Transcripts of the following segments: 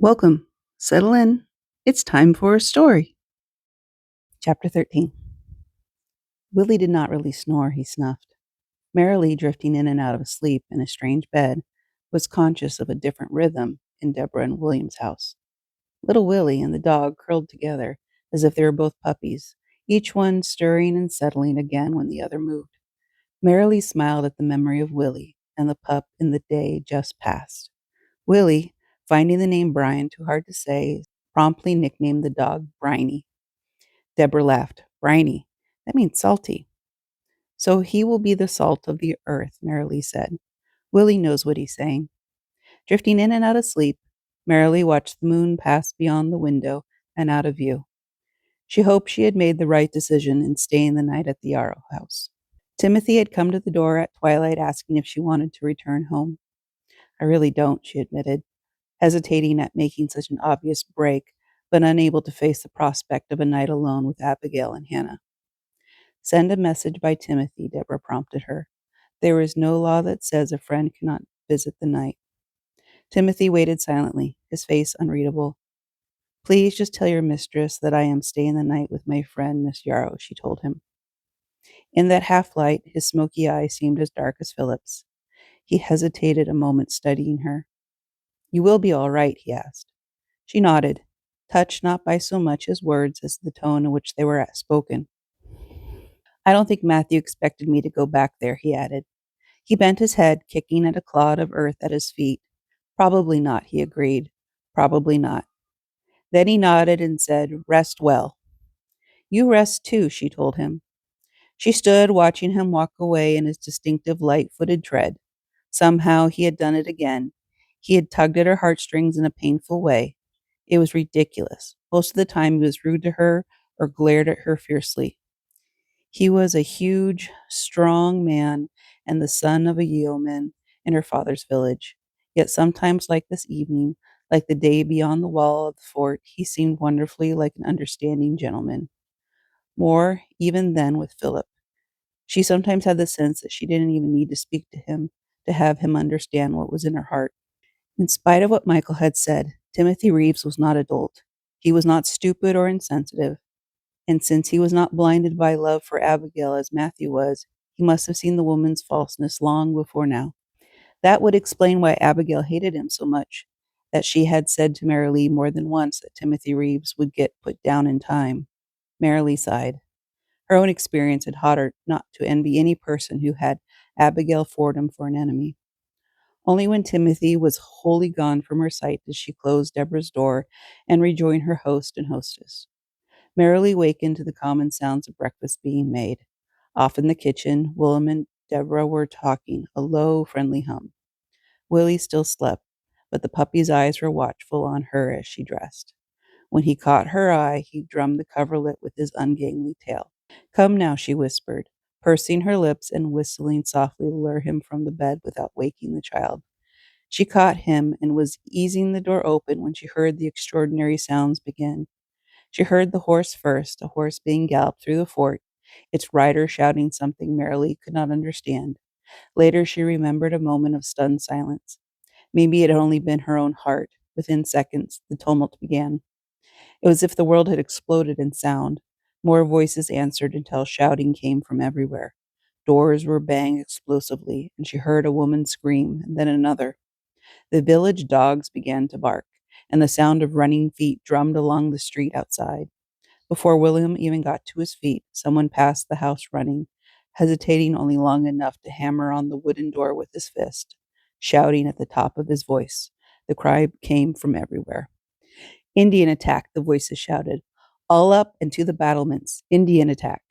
Welcome. Settle in. It's time for a story. Chapter 13. Willie did not really snore, he snuffed. Marilee, drifting in and out of sleep in a strange bed, was conscious of a different rhythm in Deborah and William's house. Little Willie and the dog curled together as if they were both puppies, each one stirring and settling again when the other moved. Marilee smiled at the memory of Willie and the pup in the day just past. Willie, finding the name Brian too hard to say, promptly nicknamed the dog Briny. Deborah laughed. Briny. That means salty. So he will be the salt of the earth, Marilee said. Willie knows what he's saying. Drifting in and out of sleep, Marilee watched the moon pass beyond the window and out of view. She hoped she had made the right decision in staying the night at the Yarrow house. Timothy had come to the door at twilight asking if she wanted to return home. I really don't, she admitted, hesitating at making such an obvious break, but unable to face the prospect of a night alone with Abigail and Hannah. Send a message by Timothy, Deborah prompted her. There is no law that says a friend cannot visit the night. Timothy waited silently, his face unreadable. Please just tell your mistress that I am staying the night with my friend, Miss Yarrow, she told him. In that half-light, his smoky eyes seemed as dark as Philip's. He hesitated a moment, studying her. You will be all right, he asked. She nodded, touched not by so much his words as the tone in which they were spoken. I don't think Matthew expected me to go back there, he added. He bent his head, kicking at a clod of earth at his feet. Probably not, he agreed. Probably not. Then he nodded and said, Rest well. You rest too, she told him. She stood watching him walk away in his distinctive light-footed tread. Somehow he had done it again. He had tugged at her heartstrings in a painful way. It was ridiculous. Most of the time he was rude to her or glared at her fiercely. He was a huge, strong man and the son of a yeoman in her father's village. Yet sometimes, like this evening, like the day beyond the wall of the fort, he seemed wonderfully like an understanding gentleman. More even than with Philip. She sometimes had the sense that she didn't even need to speak to him to have him understand what was in her heart. In spite of what Michael had said, Timothy Reeves was not a dolt. He was not stupid or insensitive. And since he was not blinded by love for Abigail as Matthew was, he must have seen the woman's falseness long before now. That would explain why Abigail hated him so much, that she had said to Marilee more than once that Timothy Reeves would get put down in time. Marilee sighed. Her own experience had taught her not to envy any person who had Abigail Fordham for an enemy. Only when Timothy was wholly gone from her sight did she close Deborah's door and rejoin her host and hostess. Marilee wakened to the common sounds of breakfast being made. Off in the kitchen, Willem and Deborah were talking, a low, friendly hum. Willie still slept, but the puppy's eyes were watchful on her as she dressed. When he caught her eye, he drummed the coverlet with his ungainly tail. Come now, she whispered, pursing her lips and whistling softly to lure him from the bed without waking the child. She caught him and was easing the door open when she heard the extraordinary sounds begin. She heard the horse first, a horse being galloped through the fort, its rider shouting something Marilee could not understand. Later she remembered a moment of stunned silence. Maybe it had only been her own heart. Within seconds, the tumult began. It was as if the world had exploded in sound. More voices answered until shouting came from everywhere. Doors were banged explosively, and she heard a woman scream, and then another. The village dogs began to bark, and the sound of running feet drummed along the street outside. Before William even got to his feet, someone passed the house running, hesitating only long enough to hammer on the wooden door with his fist, shouting at the top of his voice. The cry came from everywhere. Indian attack, the voices shouted. All up and to the battlements. Indian attack.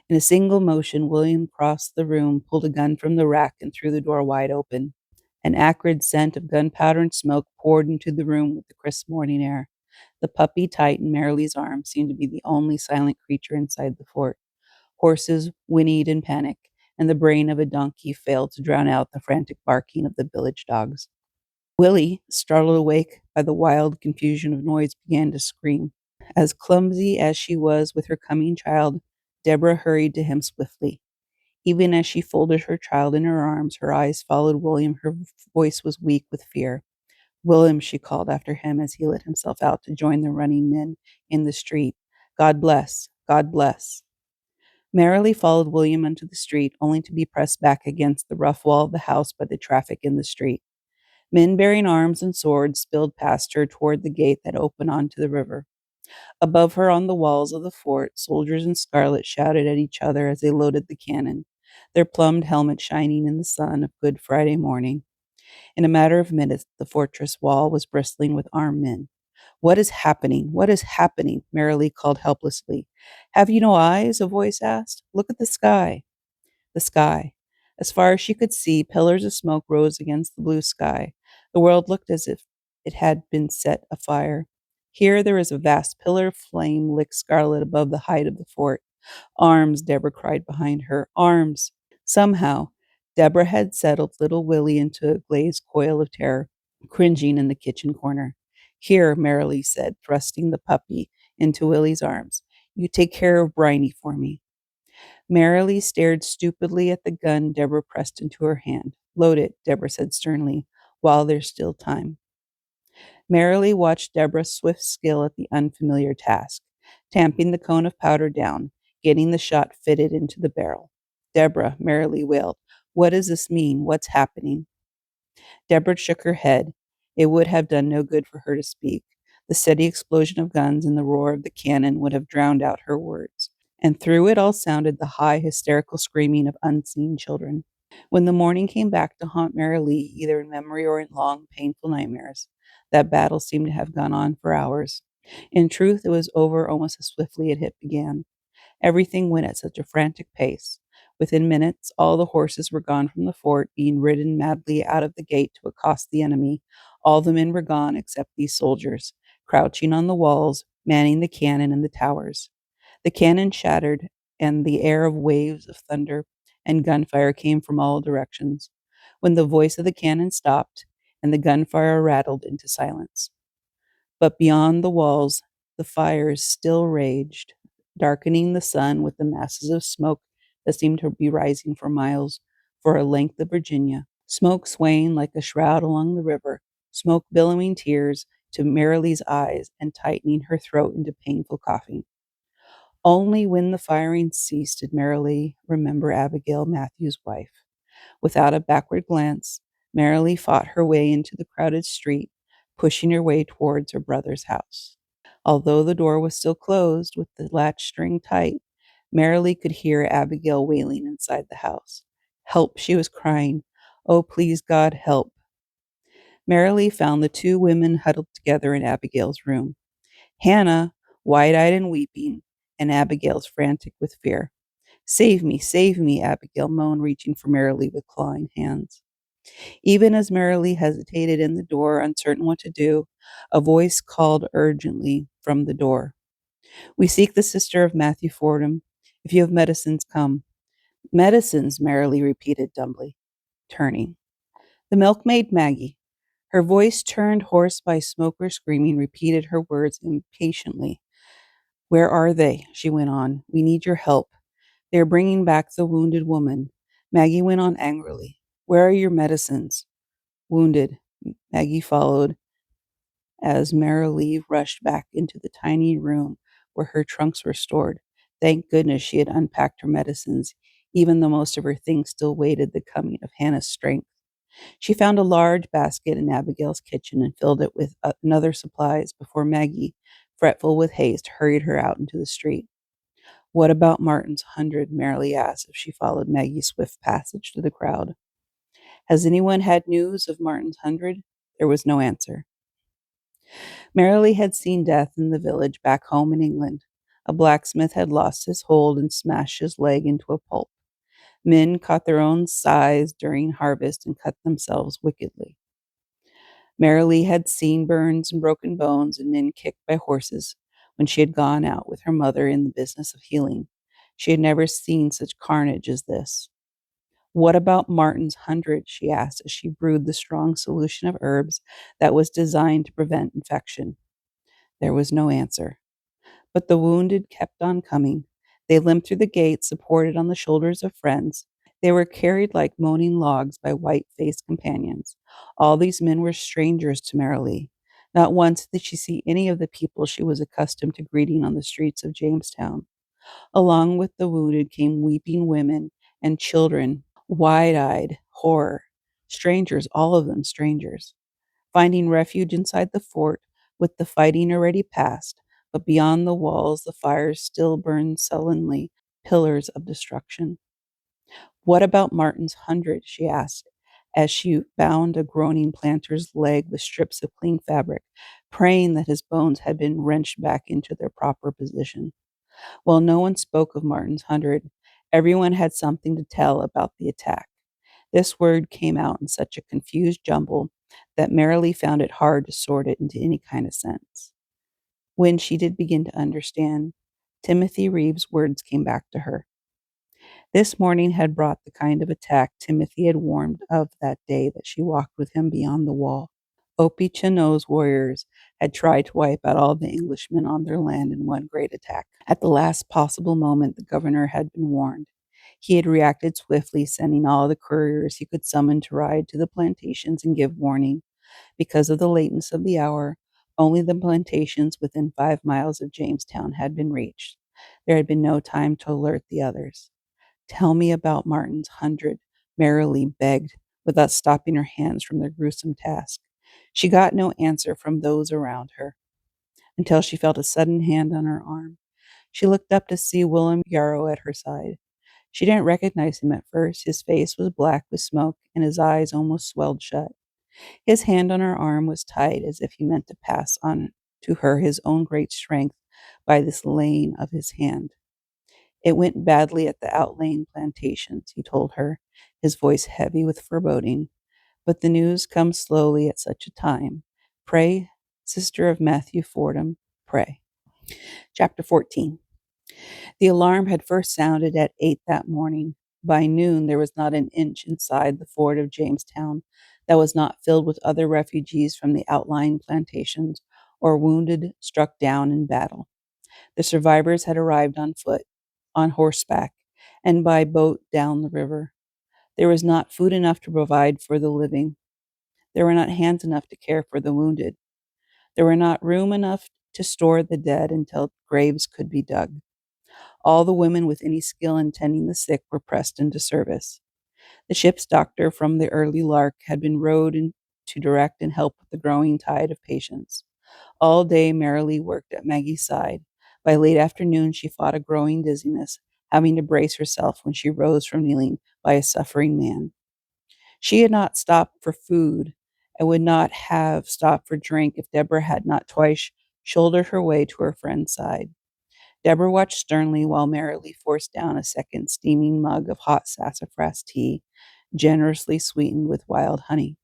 In a single motion, William crossed the room, pulled a gun from the rack, and threw the door wide open. An acrid scent of gunpowder and smoke poured into the room with the crisp morning air. The puppy tight in Marilee's arms seemed to be the only silent creature inside the fort. Horses whinnied in panic, and the brain of a donkey failed to drown out the frantic barking of the village dogs. Willie, startled awake by the wild confusion of noise, began to scream. As clumsy as she was with her coming child, Deborah hurried to him swiftly. Even as she folded her child in her arms, her eyes followed William. Her voice was weak with fear. William, she called after him as he let himself out to join the running men in the street. God bless, God bless. Marilee followed William into the street, only to be pressed back against the rough wall of the house by the traffic in the street. Men bearing arms and swords spilled past her toward the gate that opened onto the river. Above her on the walls of the fort, soldiers in scarlet shouted at each other as they loaded the cannon, their plumed helmets shining in the sun of Good Friday morning. In a matter of minutes, the fortress wall was bristling with armed men. What is happening? What is happening? Marilee called helplessly. Have you no eyes? A voice asked. Look at the sky. The sky. As far as she could see, pillars of smoke rose against the blue sky. The world looked as if it had been set afire. Here there is a vast pillar of flame lit scarlet above the height of the fort. Arms, Deborah cried behind her. Arms. Somehow, Deborah had settled little Willie into a glazed coil of terror, cringing in the kitchen corner. Here, Marilee said, thrusting the puppy into Willie's arms. You take care of Briney for me. Marilee stared stupidly at the gun Deborah pressed into her hand. Load it, Deborah said sternly, while there's still time. Marilee watched Deborah's swift skill at the unfamiliar task, tamping the cone of powder down, getting the shot fitted into the barrel. Deborah, Marilee wailed, what does this mean? What's happening? Deborah shook her head. It would have done no good for her to speak. The steady explosion of guns and the roar of the cannon would have drowned out her words. And through it all sounded the high, hysterical screaming of unseen children. When the morning came back to haunt Marilee, either in memory or in long, painful nightmares, that battle seemed to have gone on for hours. In truth, it was over almost as swiftly as it began. Everything went at such a frantic pace. Within minutes, all the horses were gone from the fort, being ridden madly out of the gate to accost the enemy. All the men were gone except these soldiers, crouching on the walls, manning the cannon and the towers. The cannon shattered, and the air of waves of thunder and gunfire came from all directions, when the voice of the cannon stopped and the gunfire rattled into silence. But beyond the walls, the fires still raged, darkening the sun with the masses of smoke that seemed to be rising for miles, for a length of Virginia. Smoke swaying like a shroud along the river, smoke billowing tears to Marilee's eyes and tightening her throat into painful coughing. Only when the firing ceased did Marilee remember Abigail Matthews' wife. Without a backward glance, Marilee fought her way into the crowded street, pushing her way towards her brother's house. Although the door was still closed with the latch string tight, Marilee could hear Abigail wailing inside the house. Help, she was crying. Oh, please, God, help. Marilee found the two women huddled together in Abigail's room. Hannah, wide-eyed and weeping, and Abigail's frantic with fear. Save me, Abigail moaned, reaching for Marilee with clawing hands. Even as Marilee hesitated in the door, uncertain what to do, a voice called urgently from the door. We seek the sister of Matthew Fordham. If you have medicines, come. Medicines, Marilee repeated dumbly, turning. The milkmaid Maggie. Her voice, turned hoarse by smoke or screaming, repeated her words impatiently. Where are they? She went on. We need your help. They are bringing back the wounded woman. Maggie went on angrily. Where are your medicines? Wounded. Maggie followed as Marilee rushed back into the tiny room where her trunks were stored. Thank goodness she had unpacked her medicines, even though most of her things still waited the coming of Hannah's strength. She found a large basket in Abigail's kitchen and filled it with another supplies before Maggie, fretful with haste, hurried her out into the street. What about Martin's 100? Marilee asked as she followed Maggie's swift passage to the crowd. Has anyone had news of Martin's 100? There was no answer. Marilee had seen death in the village back home in England. A blacksmith had lost his hold and smashed his leg into a pulp. Men caught their own scythes during harvest and cut themselves wickedly. Marilee had seen burns and broken bones and men kicked by horses when she had gone out with her mother in the business of healing. She had never seen such carnage as this. What about Martin's 100? She asked as she brewed the strong solution of herbs that was designed to prevent infection. There was no answer. But the wounded kept on coming. They limped through the gate, supported on the shoulders of friends. They were carried like moaning logs by white-faced companions. All these men were strangers to Marilee. Not once did she see any of the people she was accustomed to greeting on the streets of Jamestown. Along with the wounded came weeping women and children, wide-eyed horror. Strangers, all of them strangers. Finding refuge inside the fort with the fighting already past, but beyond the walls the fires still burned sullenly, pillars of destruction. "What about Martin's 100?" she asked, as she bound a groaning planter's leg with strips of clean fabric, praying that his bones had been wrenched back into their proper position. While no one spoke of Martin's 100, everyone had something to tell about the attack. This word came out in such a confused jumble that Marilee found it hard to sort it into any kind of sense. When she did begin to understand, Timothy Reeves' words came back to her. This morning had brought the kind of attack Timothy had warned of that day that she walked with him beyond the wall. Opechancano's warriors had tried to wipe out all the Englishmen on their land in one great attack. At the last possible moment, the governor had been warned. He had reacted swiftly, sending all the couriers he could summon to ride to the plantations and give warning. Because of the lateness of the hour, only the plantations within 5 miles of Jamestown had been reached. There had been no time to alert the others. "Tell me about Martin's 100, Marilee begged, without stopping her hands from their gruesome task. She got no answer from those around her, until she felt a sudden hand on her arm. She looked up to see William Yarrow at her side. She didn't recognize him at first. His face was black with smoke, and his eyes almost swelled shut. His hand on her arm was tight, as if he meant to pass on to her his own great strength by this laying of his hand. "It went badly at the outlying plantations," he told her, his voice heavy with foreboding. "But the news comes slowly at such a time. Pray, sister of Matthew Fordham, pray." Chapter 14. The alarm had first sounded at 8 that morning. By noon, there was not an inch inside the fort of Jamestown that was not filled with other refugees from the outlying plantations or wounded struck down in battle. The survivors had arrived on foot, on horseback, and by boat down the river. There was not food enough to provide for the living. There were not hands enough to care for the wounded. There were not room enough to store the dead until graves could be dug. All the women with any skill in tending the sick were pressed into service. The ship's doctor from the early Lark had been rowed in to direct and help with the growing tide of patients. All day Marilee worked at Maggie's side. By late afternoon she fought a growing dizziness, having to brace herself when she rose from kneeling by a suffering man. She had not stopped for food and would not have stopped for drink if Deborah had not twice shouldered her way to her friend's side. Deborah watched sternly while Marilee forced down a second steaming mug of hot sassafras tea, generously sweetened with wild honey.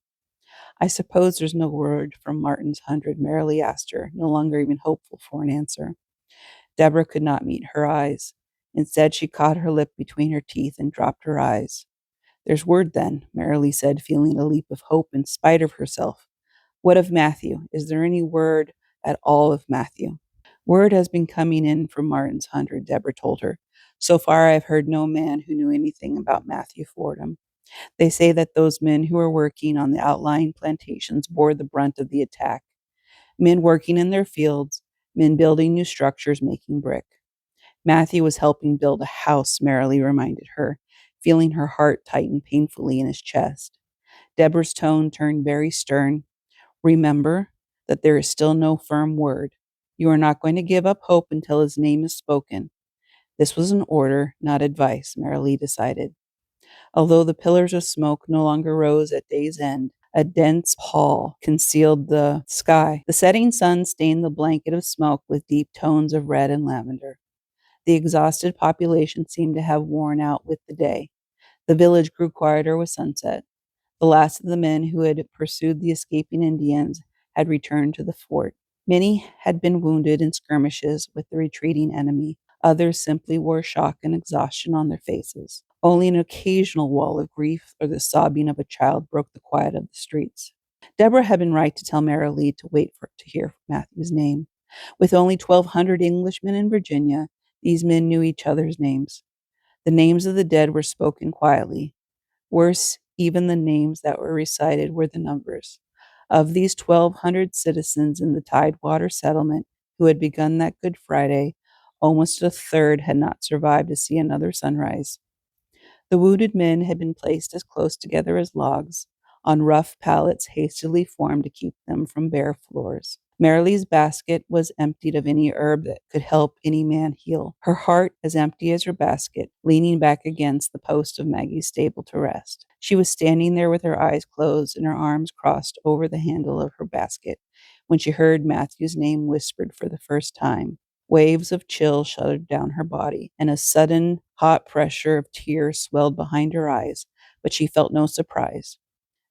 "I suppose there's no word from Martin's 100, Marilee asked her, no longer even hopeful for an answer. Deborah could not meet her eyes. Instead, she caught her lip between her teeth and dropped her eyes. "There's word then," Marilee said, feeling a leap of hope in spite of herself. "What of Matthew? Is there any word at all of Matthew?" "Word has been coming in from Martin's 100, Deborah told her. "So far, I have heard no man who knew anything about Matthew Fordham. They say that those men who were working on the outlying plantations bore the brunt of the attack. Men working in their fields, men building new structures, making brick. Matthew was helping build a house," Marilee reminded her, feeling her heart tighten painfully in his chest. Deborah's tone turned very stern. "Remember that there is still no firm word. You are not going to give up hope until his name is spoken." This was an order, not advice, Marilee decided. Although the pillars of smoke no longer rose at day's end, a dense pall concealed the sky. The setting sun stained the blanket of smoke with deep tones of red and lavender. The exhausted population seemed to have worn out with the day. The village grew quieter with sunset. The last of the men who had pursued the escaping Indians had returned to the fort. Many had been wounded in skirmishes with the retreating enemy. Others simply wore shock and exhaustion on their faces. Only an occasional wail of grief or the sobbing of a child broke the quiet of the streets. Deborah had been right to tell Marilee to wait to hear Matthew's name. With only 1,200 Englishmen in Virginia, these men knew each other's names. The names of the dead were spoken quietly. Worse, even the names that were recited were the numbers. Of these 1,200 citizens in the Tidewater settlement who had begun that Good Friday, almost a third had not survived to see another sunrise. The wounded men had been placed as close together as logs, on rough pallets hastily formed to keep them from bare floors. Marilee's basket was emptied of any herb that could help any man heal, her heart as empty as her basket, leaning back against the post of Maggie's stable to rest. She was standing there with her eyes closed and her arms crossed over the handle of her basket when she heard Matthew's name whispered for the first time. Waves of chill shuddered down her body, and a sudden hot pressure of tears swelled behind her eyes, but she felt no surprise.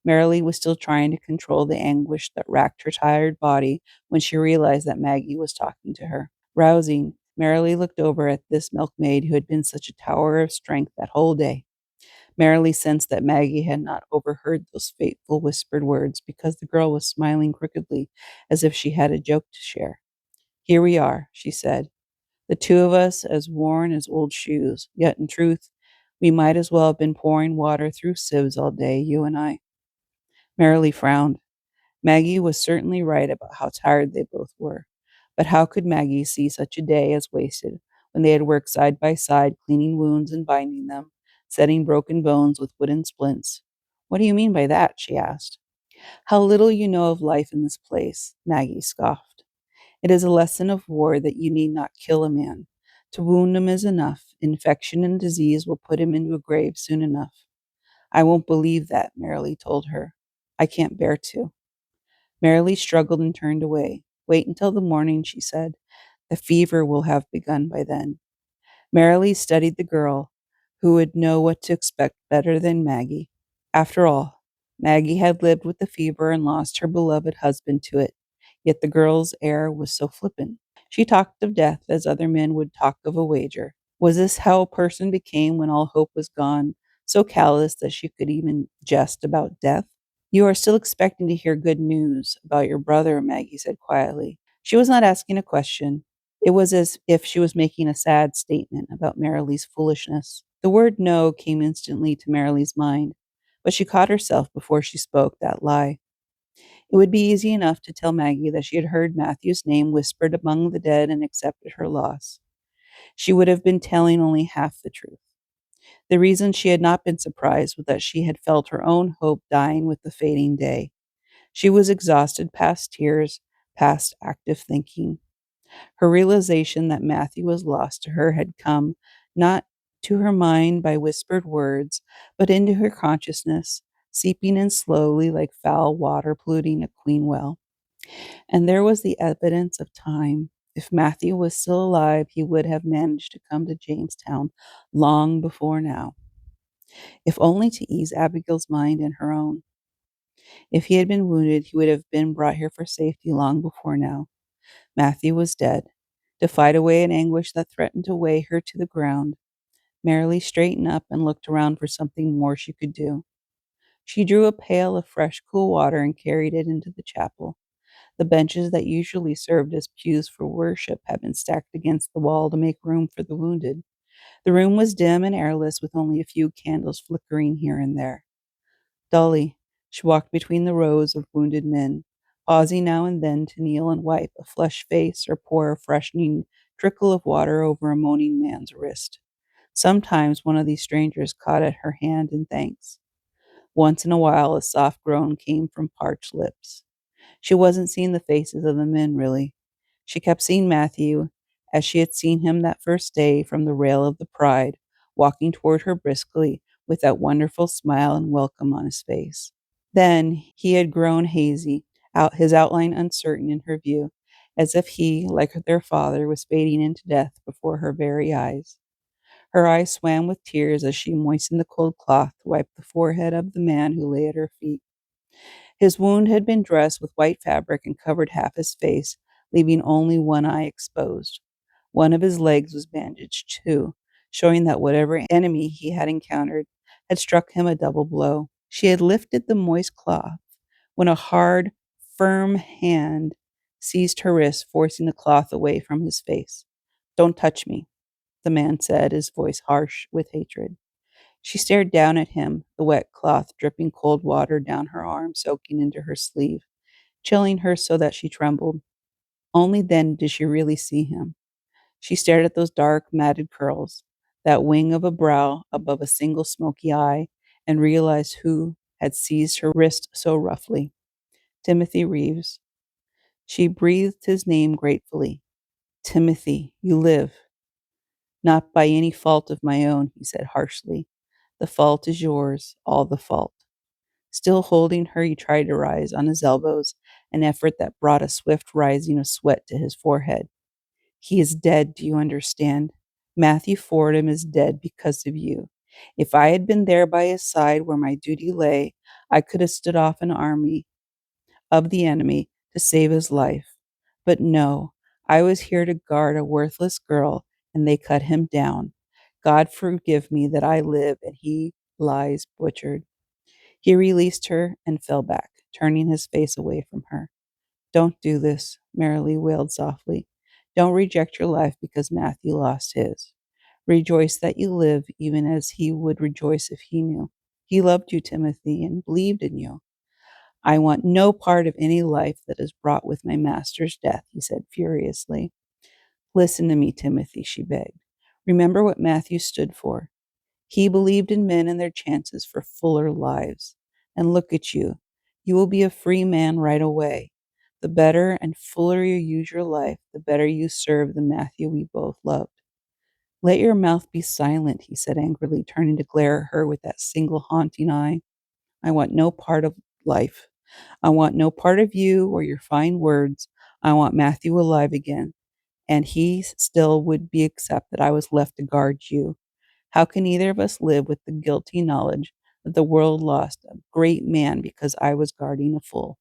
Marilee was still trying to control the anguish that racked her tired body when she realized that Maggie was talking to her. Rousing, Marilee looked over at this milkmaid who had been such a tower of strength that whole day. Marilee sensed that Maggie had not overheard those fateful whispered words because the girl was smiling crookedly as if she had a joke to share. "Here we are," she said, "the two of us as worn as old shoes, yet in truth, we might as well have been pouring water through sieves all day, you and I." Marilee frowned. Maggie was certainly right about how tired they both were. But how could Maggie see such a day as wasted when they had worked side by side cleaning wounds and binding them, setting broken bones with wooden splints? "What do you mean by that?" she asked. "How little you know of life in this place," Maggie scoffed. "It is a lesson of war that you need not kill a man. To wound him is enough. Infection and disease will put him into a grave soon enough." "I won't believe that," Marilee told her. "I can't bear to." Marilee struggled and turned away. "Wait until the morning," she said. "The fever will have begun by then." Marilee studied the girl, who would know what to expect better than Maggie. After all, Maggie had lived with the fever and lost her beloved husband to it. Yet the girl's air was so flippant. She talked of death as other men would talk of a wager. Was this how a person became when all hope was gone, so callous that she could even jest about death? "You are still expecting to hear good news about your brother," Maggie said quietly. She was not asking a question. It was as if she was making a sad statement about Marilee's foolishness. The word no came instantly to Marilee's mind, but she caught herself before she spoke that lie. It would be easy enough to tell Maggie that she had heard Matthew's name whispered among the dead and accepted her loss. She would have been telling only half the truth. The reason she had not been surprised was that she had felt her own hope dying with the fading day. She was exhausted past tears, past active thinking. Her realization that Matthew was lost to her had come not to her mind by whispered words, but into her consciousness, seeping in slowly like foul water polluting a clean well. And there was the evidence of time. If Matthew was still alive, he would have managed to come to Jamestown long before now, if only to ease Abigail's mind and her own. If he had been wounded, he would have been brought here for safety long before now. Matthew was dead. To fight away an anguish that threatened to weigh her to the ground, Marilee straightened up and looked around for something more she could do. She drew a pail of fresh, cool water and carried it into the chapel. The benches that usually served as pews for worship had been stacked against the wall to make room for the wounded. The room was dim and airless, with only a few candles flickering here and there. Dully, she walked between the rows of wounded men, pausing now and then to kneel and wipe a flushed face or pour a freshening trickle of water over a moaning man's wrist. Sometimes one of these strangers caught at her hand in thanks. Once in a while, a soft groan came from parched lips. She wasn't seeing the faces of the men, really. She kept seeing Matthew, as she had seen him that first day from the rail of the Pride, walking toward her briskly with that wonderful smile and welcome on his face. Then he had grown hazy, his outline uncertain in her view, as if he, like their father, was fading into death before her very eyes. Her eyes swam with tears as she moistened the cold cloth to wipe the forehead of the man who lay at her feet. His wound had been dressed with white fabric and covered half his face, leaving only one eye exposed. One of his legs was bandaged too, showing that whatever enemy he had encountered had struck him a double blow. She had lifted the moist cloth when a hard, firm hand seized her wrist, forcing the cloth away from his face. "Don't touch me." the man said, his voice harsh with hatred. She stared down at him, the wet cloth dripping cold water down her arm, soaking into her sleeve, chilling her so that she trembled. Only then did she really see him. She stared at those dark, matted curls, that wing of a brow above a single smoky eye, and realized who had seized her wrist so roughly. Timothy Reeves. She breathed his name gratefully. Timothy, you live. Not by any fault of my own, he said harshly. The fault is yours, all the fault. Still holding her, he tried to rise on his elbows, an effort that brought a swift rising of sweat to his forehead. He is dead, do you understand? Matthew Fordham is dead because of you. If I had been there by his side where my duty lay, I could have stood off an army of the enemy to save his life. But no, I was here to guard a worthless girl, and they cut him down. God forgive me that I live and he lies butchered. He released her and fell back, turning his face away from her. Don't do this, Marilee wailed softly. Don't reject your life because Matthew lost his. Rejoice that you live even as he would rejoice if he knew. He loved you, Timothy, and believed in you. I want no part of any life that is brought with my master's death, he said furiously. Listen to me, Timothy, she begged. Remember what Matthew stood for. He believed in men and their chances for fuller lives. And look at you. You will be a free man right away. The better and fuller you use your life, the better you serve the Matthew we both loved. Let your mouth be silent, he said angrily, turning to glare at her with that single haunting eye. I want no part of life. I want no part of you or your fine words. I want Matthew alive again, and he still would be except that I was left to guard you. How can either of us live with the guilty knowledge that the world lost a great man because I was guarding a fool?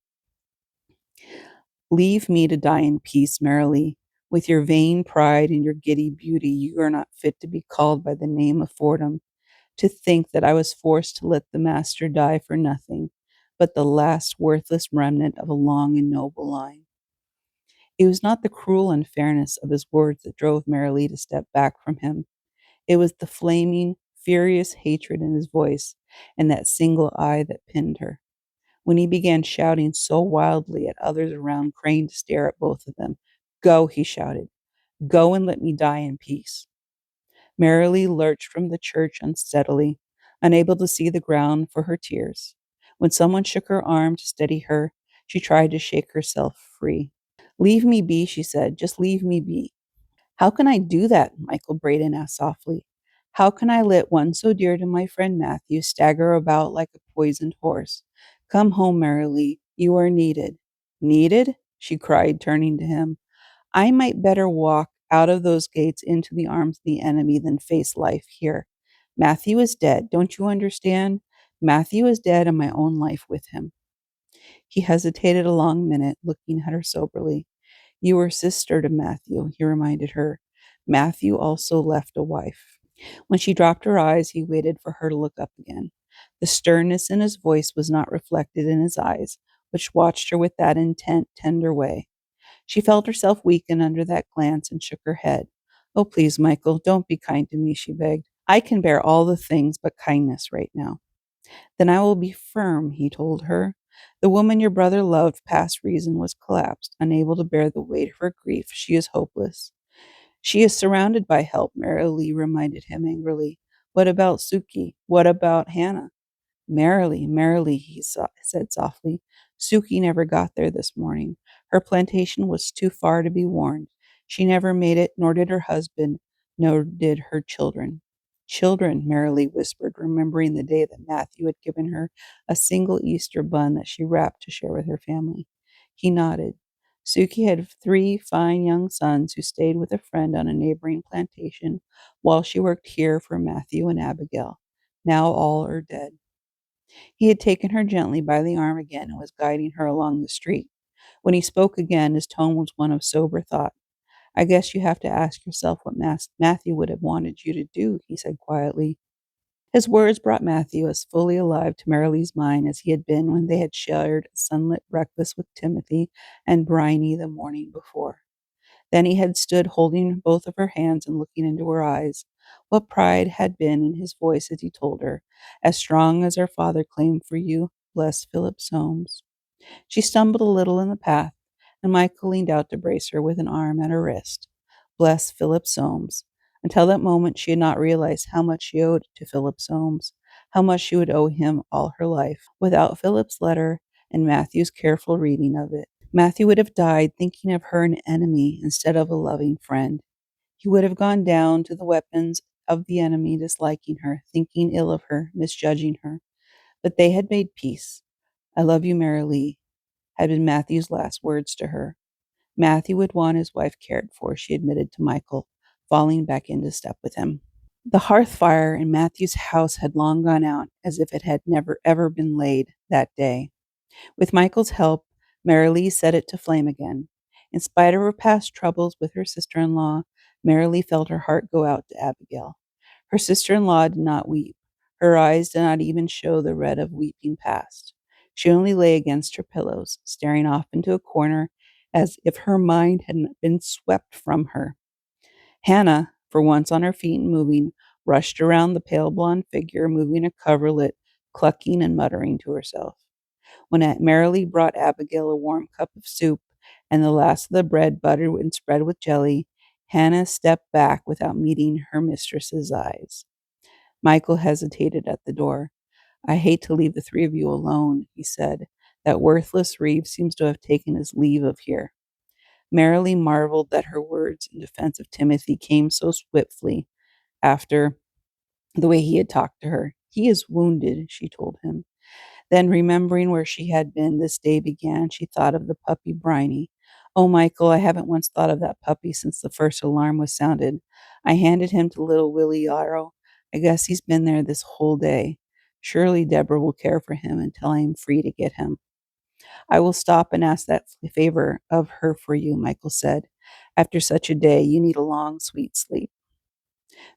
Leave me to die in peace, Marilee. With your vain pride and your giddy beauty, you are not fit to be called by the name of Fordham. To think that I was forced to let the master die for nothing, but the last worthless remnant of a long and noble line. It was not the cruel unfairness of his words that drove Marilee to step back from him. It was the flaming, furious hatred in his voice and that single eye that pinned her. When he began shouting so wildly at others around, craning to stare at both of them. Go, he shouted. Go and let me die in peace. Marilee lurched from the church unsteadily, unable to see the ground for her tears. When someone shook her arm to steady her, she tried to shake herself free. Leave me be, she said. Just leave me be. How can I do that? Michael Braden asked softly. How can I let one so dear to my friend Matthew stagger about like a poisoned horse? Come home, Marilee. You are needed. Needed? She cried, turning to him. I might better walk out of those gates into the arms of the enemy than face life here. Matthew is dead. Don't you understand? Matthew is dead and my own life with him. He hesitated a long minute, looking at her soberly. You were sister to Matthew, he reminded her. Matthew also left a wife. When she dropped her eyes, he waited for her to look up again. The sternness in his voice was not reflected in his eyes, which watched her with that intent, tender way. She felt herself weaken under that glance and shook her head. Oh, please, Michael, don't be kind to me, she begged. I can bear all the things but kindness right now. Then I will be firm, he told her. The woman your brother loved past reason was collapsed, unable to bear the weight of her grief. She is hopeless. She is surrounded by help, Marilee reminded him angrily. What about Suki? What about Hannah? Marilee, said softly. Suki never got there this morning. Her plantation was too far to be warned. She never made it, nor did her husband, nor did her children. Children, Marilee whispered, remembering the day that Matthew had given her a single Easter bun that she wrapped to share with her family. He nodded. Suki had 3 fine young sons who stayed with a friend on a neighboring plantation while she worked here for Matthew and Abigail. Now all are dead. He had taken her gently by the arm again and was guiding her along the street. When he spoke again, his tone was one of sober thought. I guess you have to ask yourself what Matthew would have wanted you to do, he said quietly. His words brought Matthew as fully alive to Marilee's mind as he had been when they had shared a sunlit breakfast with Timothy and Bryony the morning before. Then he had stood holding both of her hands and looking into her eyes. What pride had been in his voice as he told her, "As strong as our father claimed for you, bless Philip Soames." She stumbled a little in the path, and Michael leaned out to brace her with an arm at her wrist. Bless Philip Soames. Until that moment, she had not realized how much she owed to Philip Soames, how much she would owe him all her life. Without Philip's letter and Matthew's careful reading of it, Matthew would have died thinking of her an enemy instead of a loving friend. He would have gone down to the weapons of the enemy, disliking her, thinking ill of her, misjudging her. But they had made peace. "I love you, Marilee," had been Matthew's last words to her. Matthew would want his wife cared for, she admitted to Michael, falling back into step with him. The hearth fire in Matthew's house had long gone out, as if it had never ever been laid that day. With Michael's help, Marilee set it to flame again. In spite of her past troubles with her sister-in-law, Marilee felt her heart go out to Abigail. Her sister-in-law did not weep. Her eyes did not even show the red of weeping past. She only lay against her pillows, staring off into a corner as if her mind had been swept from her. Hannah, for once on her feet and moving, rushed around the pale blonde figure, moving a coverlet, clucking and muttering to herself. When Aunt Marilee brought Abigail a warm cup of soup and the last of the bread buttered and spread with jelly, Hannah stepped back without meeting her mistress's eyes. Michael hesitated at the door. "I hate to leave the three of you alone," he said. "That worthless Reeve seems to have taken his leave of here." Marilee marveled that her words in defense of Timothy came so swiftly after the way he had talked to her. "He is wounded," she told him. Then, remembering where she had been this day began, she thought of the puppy Briney. "Oh, Michael, I haven't once thought of that puppy since the first alarm was sounded. I handed him to little Willie Yarrow. I guess he's been there this whole day. Surely Deborah will care for him until I am free to get him." "I will stop and ask that favor of her for you," Michael said. "After such a day, you need a long, sweet sleep."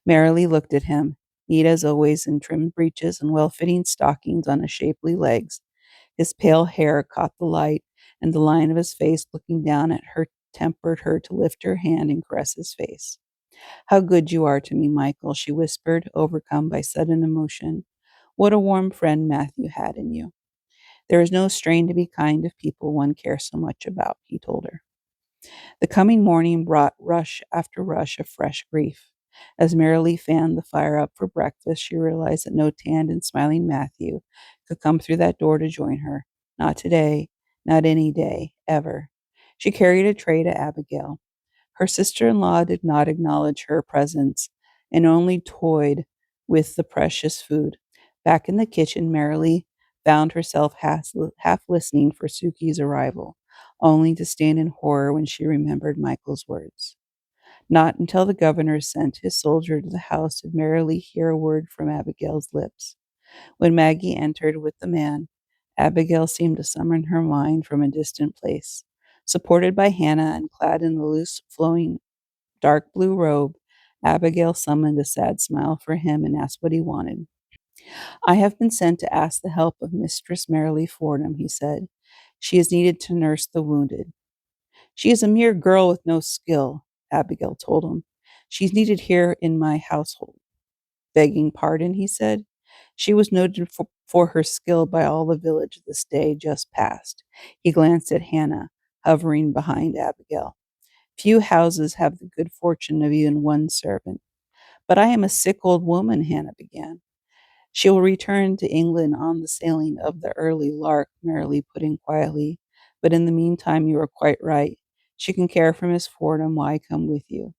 Marilee looked at him, neat as always in trimmed breeches and well-fitting stockings on his shapely legs. His pale hair caught the light, and the line of his face looking down at her tempered her to lift her hand and caress his face. "How good you are to me, Michael," she whispered, overcome by sudden emotion. "What a warm friend Matthew had in you." "There is no strain to be kind of people one cares so much about," he told her. The coming morning brought rush after rush of fresh grief. As Marilee fanned the fire up for breakfast, she realized that no tanned and smiling Matthew could come through that door to join her. Not today, not any day, ever. She carried a tray to Abigail. Her sister-in-law did not acknowledge her presence and only toyed with the precious food. Back in the kitchen, Marilee found herself half listening for Suki's arrival, only to stand in horror when she remembered Michael's words. Not until the governor sent his soldier to the house did Marilee hear a word from Abigail's lips. When Maggie entered with the man, Abigail seemed to summon her mind from a distant place. Supported by Hannah and clad in the loose, flowing dark blue robe, Abigail summoned a sad smile for him and asked what he wanted. "I have been sent to ask the help of Mistress Marilee Fordham," he said. "She is needed to nurse the wounded." "She is a mere girl with no skill," Abigail told him. "She's needed here in my household." "Begging pardon," he said. "She was noted for her skill by all the village this day just past." He glanced at Hannah, hovering behind Abigail. "Few houses have the good fortune of even one servant." "But I am a sick old woman," Hannah began. "She will return to England on the sailing of the early Lark," Marilee put in quietly. "But in the meantime, you are quite right. She can care for Miss Fordham while I come with you."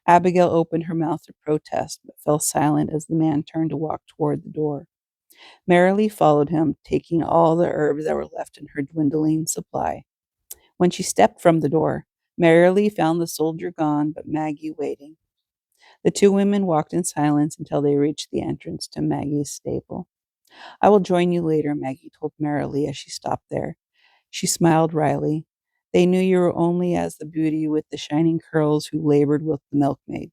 Abigail opened her mouth to protest, but fell silent as the man turned to walk toward the door. Marilee followed him, taking all the herbs that were left in her dwindling supply. When she stepped from the door, Marilee found the soldier gone, but Maggie waiting. The two women walked in silence until they reached the entrance to Maggie's stable. "I will join you later," Maggie told Marilee as she stopped there. She smiled wryly. "They knew you were only as the beauty with the shining curls who labored with the milkmaid."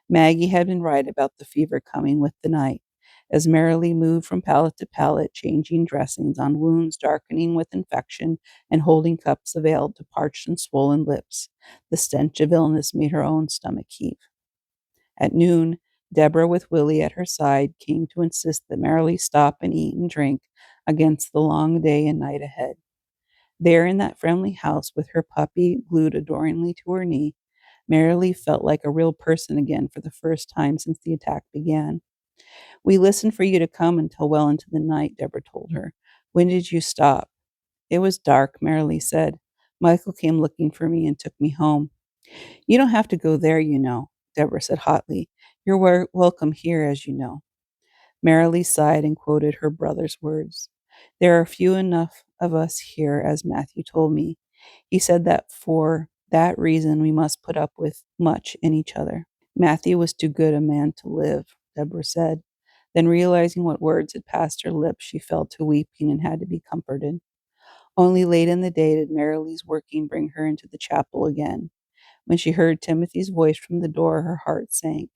Maggie had been right about the fever coming with the night. As Marilee moved from pallet to pallet, changing dressings on wounds darkening with infection and holding cups of ale to parched and swollen lips, the stench of illness made her own stomach heave. At noon, Deborah, with Willie at her side, came to insist that Marilee stop and eat and drink against the long day and night ahead. There in that friendly house, with her puppy glued adoringly to her knee, Marilee felt like a real person again for the first time since the attack began. "We listened for you to come until well into the night," Deborah told her. "When did you stop?" "It was dark," Marilee said. "Michael came looking for me and took me home." "You don't have to go there, you know," Deborah said hotly. "You're welcome here, as you know." Marilee sighed and quoted her brother's words. "There are few enough of us here, as Matthew told me. He said that for that reason we must put up with much in each other." "Matthew was too good a man to live," Deborah said. Then, realizing what words had passed her lips, she fell to weeping and had to be comforted. Only late in the day did Marilee's working bring her into the chapel again. When she heard Timothy's voice from the door, her heart sank.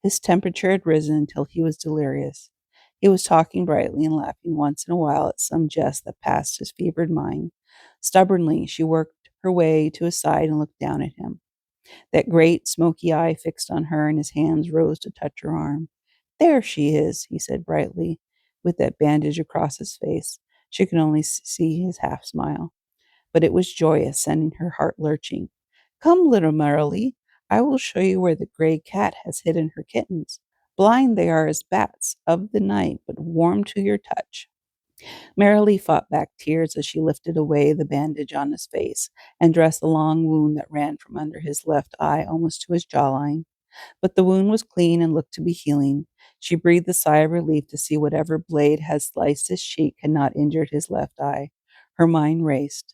His temperature had risen until he was delirious. He was talking brightly and laughing once in a while at some jest that passed his fevered mind. Stubbornly, she worked her way to his side and looked down at him. That great smoky eye fixed on her, and his hands rose to touch her arm. "There she is," he said brightly, with that bandage across his face. She could only see his half smile. But it was joyous, sending her heart lurching. "Come, little Marilee, I will show you where the gray cat has hidden her kittens. Blind they are as bats of the night, but warm to your touch." Marilee fought back tears as she lifted away the bandage on his face and dressed the long wound that ran from under his left eye almost to his jawline. But the wound was clean and looked to be healing. She breathed a sigh of relief to see whatever blade had sliced his cheek had not injured his left eye. Her mind raced.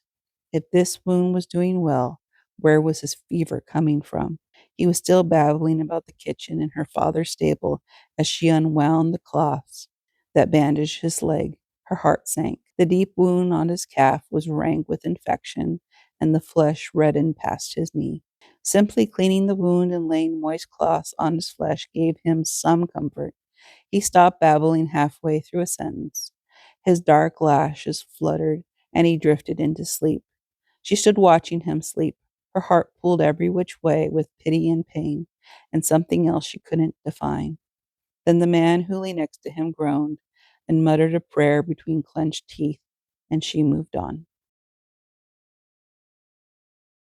If this wound was doing well, where was his fever coming from? He was still babbling about the kitchen and her father's stable as she unwound the cloths that bandaged his leg. Her heart sank. The deep wound on his calf was rank with infection, and the flesh reddened past his knee. Simply cleaning the wound and laying moist cloths on his flesh gave him some comfort. He stopped babbling halfway through a sentence. His dark lashes fluttered, and he drifted into sleep. She stood watching him sleep, her heart pulled every which way with pity and pain, and something else she couldn't define. Then the man who lay next to him groaned and muttered a prayer between clenched teeth, and she moved on.